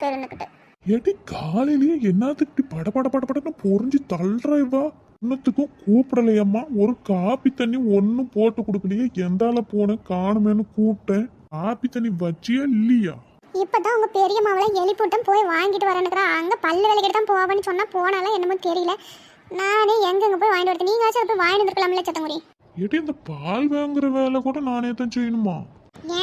தெரிஞ்சுக்கிட்டு. ஏடி காலையிலேயே என்னத்துக்கு இப்படி படபடன்னு பொறிஞ்சு தள்ளுறவா? இன்னத்துக்கும் கூப்பிடலையம்மா. ஒரு காப்பி தண்ணி ஒன்னும் போட்டு கொடுக்கலையே. எந்தால போன காணுமேனு கூப்பிட்டேன். காப்பி தண்ணி வச்சியா இல்லையா? இப்பதான் உங்க பெரிய மாவளை எழுப்பிவிட்டும் போய் வாங்கிட்டு வரேன்னுக்குறா. அங்க பல்லு விலைக்கிட்டு தான் போவான்னு சொன்னா போனாலும் என்னமோ தெரியல. நானே எங்கெங்க போய் வாங்கிட்டு வரது? நீங்க அதை போய் வாங்கிட்டு இருக்கலாம்ல சத்தங்குடி. ஏடி இந்த பால் வாங்குற வேலை கூட நானே தான் செய்யணுமா?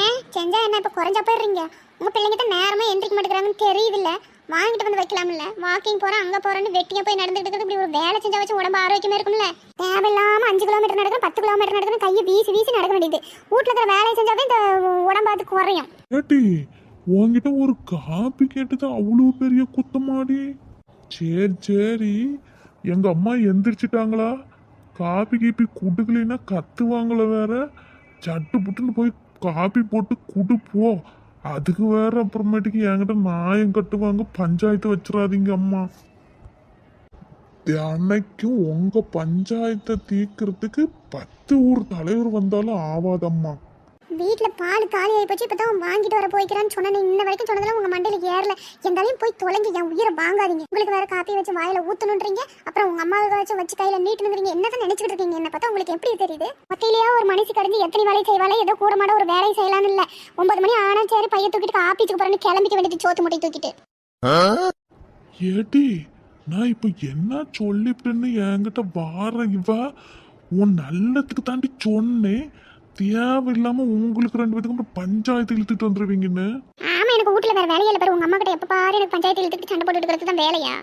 ஏன் செஞ்சா என்ன இப்ப குறைஞ்சா போயிடுறீங்க? உங்க பிள்ளைங்கிட்ட நேரமா எந்திரிக்க மாட்டேங்கிறாங்கன்னு தெரியுதுல்ல. வாங்கிட்டு வந்து வைக்கலாம்ல. வாக்கிங் போறேன் அங்க போறேன்னு வெட்டியா போய் நடந்துக்கிட்டு இப்படி ஒரு வேலை செஞ்சா வச்சு உடம்பு ஆரோக்கியமா இருக்கும்ல. தேவையில்லாம 5 கிலோமீட்டர் நடக்கணும் 10 கிலோமீட்டர் நடக்கணும் கையை வீசி நடக்க வேண்டியது. வீட்டுல இருக்கிற வேலையை செஞ்சாவே இந்த உடம்பு அது குறையும். ஏடி உன்கிட்ட ஒரு காப்பி கேட்டது அவ்வளோ பெரிய குத்தமாடி. சரி எங்க அம்மா எந்திரிச்சிட்டாங்களா? காப்பி கீப்பி குடுக்கலைன்னா கத்துவாங்கள வேற. சட்டு புட்டுன்னு போய் காப்பி போட்டு குடுப்போ. அதுக்கு வேற அப்புறமேட்டுக்கு என்கிட்ட நாயம் கட்டுவாங்க. பஞ்சாயத்து வச்சிடாதீங்க அம்மா. அன்னைக்கும் உங்க பஞ்சாயத்தை தீர்க்கறதுக்கு 10 ஊர் தலைவர் வந்தாலும் ஆவாதம்மா. வீட்டில் பால் காலி ஆகி போச்சு. இப்போ தான் வாங்கிட்டு வர போய்க்கிறான்னு சொன்னேன். இன்ன வரைக்கும் சொன்னதெல்லாம் உங்கள் மண்டையில் ஏறல. எந்தாலையும் போய் தொலைங்க. என் உயிரை வாங்காதீங்க. உங்களுக்கு வேற காப்பி வச்சு வாயில ஊற்றணுன்றீங்க. அப்புறம் உங்கள் அம்மாவுக்கு வச்சு கையில் நீட்டணுங்கிறீங்க. என்னதான் நினச்சிக்கிட்டு இருக்கீங்க? என்ன பார்த்தா உங்களுக்கு எப்படி தெரியுது? மொத்தையிலேயே ஒரு மனுஷி கடந்து எத்தனை வேலை செய்வாளே. ஏதோ கூட மாட ஒரு வேலையை செய்யலான்னு இல்லை. 9 மணி ஆனா சரி பையன் தூக்கிட்டு ஆப்பீஸுக்கு போறேன்னு கிளம்பிக்க வேண்டியது. சோத்து முட்டை தூக்கிட்டு. ஏடி நான் இப்போ என்ன சொல்லிவிட்டேன்னு என்கிட்ட வார இவ? உன் நல்லதுக்கு தாண்டி சொன்னேன். தேவையில்லாம உங்களுக்கு 2 பேத்துக்கும் பஞ்சாயத்து இழுத்துட்டு வந்துருவீங்கன்னு. ஆமா எனக்கு வீட்டுல வேற வேலையே இல்லை. உங்க அம்மா கிட்ட எப்ப பாரு எனக்கு பஞ்சாயத்து இழுத்துட்டு சண்டை போட்டுட்டு இருக்கிறது தான் வேலையா?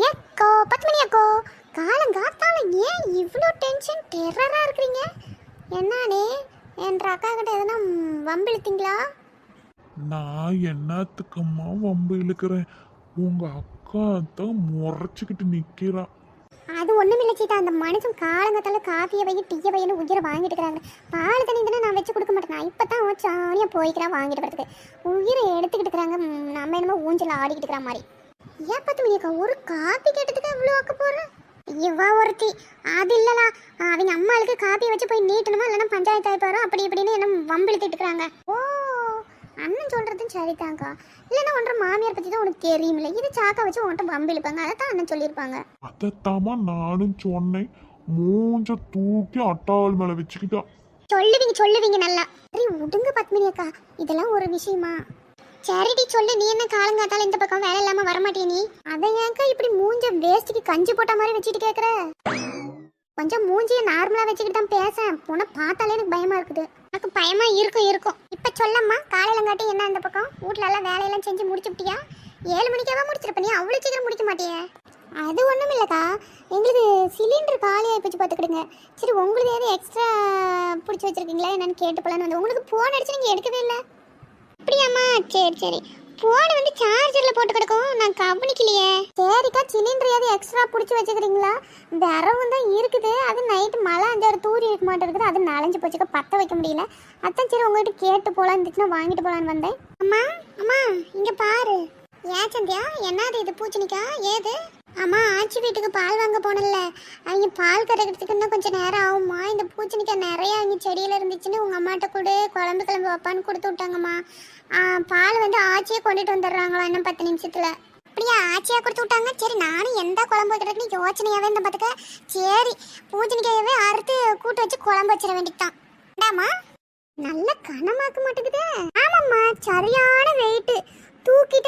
ஏக்கோ 10 மணி அக்கோ காலங்காத்தால ஏன் இவ்வளோ டென்ஷன் டெரரா இருக்கிறீங்க? என்னனே என்ற அக்கா கிட்ட எதனா வம்பு இழுத்தீங்களா? நான் என்னத்துக்கம்மா வம்பு இழுக்கிறேன்? உங்க அக்கா தான் முறைச்சிக்கிட்டு நிக்கிறா. அது ஒண்ணுமில்ல சீதா. அந்த மனுஷன் காலங்கத்தால காஃபியை வை டீயை வைன்னு உயிரை வாங்கிட்டு இருக்கிறாங்க. பால் தண்ணி தானே நான் வச்சு கொடுக்க மாட்டேன். இப்பதான் சாணியா போய்க்கிறான் வாங்கிட்டு வரதுக்கு. உயிரை எடுத்துக்கிட்டு இருக்கிறாங்க. நம்ம என்னமோ ஊஞ்சல ஆடிக்கிட்டு இருக்கிற மாதிரி. ஏன் 10 மணி அக்கா ஒரு காப்பி கேட்டதுக்கு இவ்வளோ ஆக்க போறேன்? இவா ஒருத்தி அது இல்லலா. அவங்க அம்மாளுக்கு காப்பியை வச்சு போய் நீட்டணுமா இல்லைன்னா பஞ்சாயத்து ஆயிப்பாரோ அப்படி இப்படின்னு என்ன வம்பிழுத்துட்டு இருக்கிறாங்க. ஓ அண்ணன் சொல்றதும் சரிதாங்க்கா. இல்லைன்னா ஒன்ற மாமியார் பத்தி தான் உனக்கு தெரியுமில்ல. இது சாக்கா வச்சு உன்கிட்ட வம்பு இழுப்பாங்க. அதைத்தான் அண்ணன் சொல்லியிருப்பாங்க. அதைத்தாமா நானும் சொன்னேன். மூஞ்ச தூக்கி அட்டாள் மேல வச்சுக்கிட்டா. சொல்லுவீங்க நல்லா. சரி விடுங்க 10 மணி அக்கா. இதெல்லாம் ஒரு விஷயமா? சரிடி சொல்லு. நீ என்ன காலங்காத்தால இந்த பக்கம் வேலை இல்லாம வரமாட்டிய நீ? அதை ஏன்க்கா இப்படி மூஞ்ச வேஸ்ட்டுக்கு கஞ்சி போட்ட மாதிரி வச்சுட்டு கேட்குற? கொஞ்சம் மூஞ்சிய நார்மலா வச்சுக்கிட்டு தான் பேசேன். உன்னை பார்த்தாலே எனக்கு பயமா இருக்குது. எனக்கு பயமா இருக்கும். இப்ப சொல்லம்மா காலையிலங்காட்டி என்ன இந்த பக்கம் வீட்டுல எல்லாம் வேலையெல்லாம் செஞ்சு முடிச்சுட்டியா? 7 மணிக்காக முடிச்சிருப்ப. நீ அவ்வளோ சீக்கிரம் முடிக்க மாட்டியே. அது ஒன்றும் இல்லைக்கா. எங்களுக்கு சிலிண்டர் காலி ஆகி போச்சு பார்த்துக்கிடுங்க. சரி உங்களுக்கு ஏதாவது எக்ஸ்ட்ரா பிடிச்சி வச்சிருக்கீங்களா என்னன்னு கேட்டு போலான்னு வந்து உங்களுக்கு ஃபோன் அடிச்சு நீங்கள் எடுக்கவே இல்லை. அப்படியாம்மா? சரி ஃபோன் வந்து சார்ஜரில் போட்டு கிடக்கும். நான் கவனிக்கலையே. சரிக்கா சிலிண்டர் ஏதாவது எக்ஸ்ட்ரா பிடிச்சி வச்சுக்கிறீங்களா? விரவும் தான் இருக்குது. அது நைட்டு மழை 5-6 தூரி இருக்க மாட்டேங்குது. அது நனைஞ்சு போச்சுக்க பற்ற வைக்க முடியல. அதான் சரி உங்கள்கிட்ட கேட்டு போகலாம் இருந்துச்சுன்னா வாங்கிட்டு போகலான்னு வந்தேன். அம்மா இங்கே பாரு. ஏன் சந்தியா என்னது இது பூச்சணிக்கா? ஏது? அம்மா ஆச்சி வீட்டுக்கு பால் வாங்க போனல. அவங்க பால் கறக்கிறதுக்கு இன்னும் கொஞ்சம் நேரம் ஆகுமா? இந்த பூச்சணிக்காய் நிறைய அவங்க செடியில் இருந்துச்சுன்னு உங்கள் அம்மாட்ட கூட குழம்பு வைப்பான்னு கொடுத்து விட்டாங்கம்மா. பால் வந்து ஆச்சியே கொண்டுட்டு வந்துடுறாங்களா இன்னும் 10 நிமிஷத்துல. அப்படியா ஆச்சியா கொடுத்து விட்டாங்க. சரி நானும் எந்த குழம்பு வைக்கிறதுன்னு யோசனையாவே இந்த பார்த்துக்க. சரி பூச்சணிக்காயவே அறுத்து கூட்டு வச்சு குழம்பு வச்சிட வேண்டியதுதான். இந்தாம்மா நல்ல கனமாக்க மாட்டேங்குதே. ஆமாம்மா சரியான வெயிட்டு தூக்கிட்டு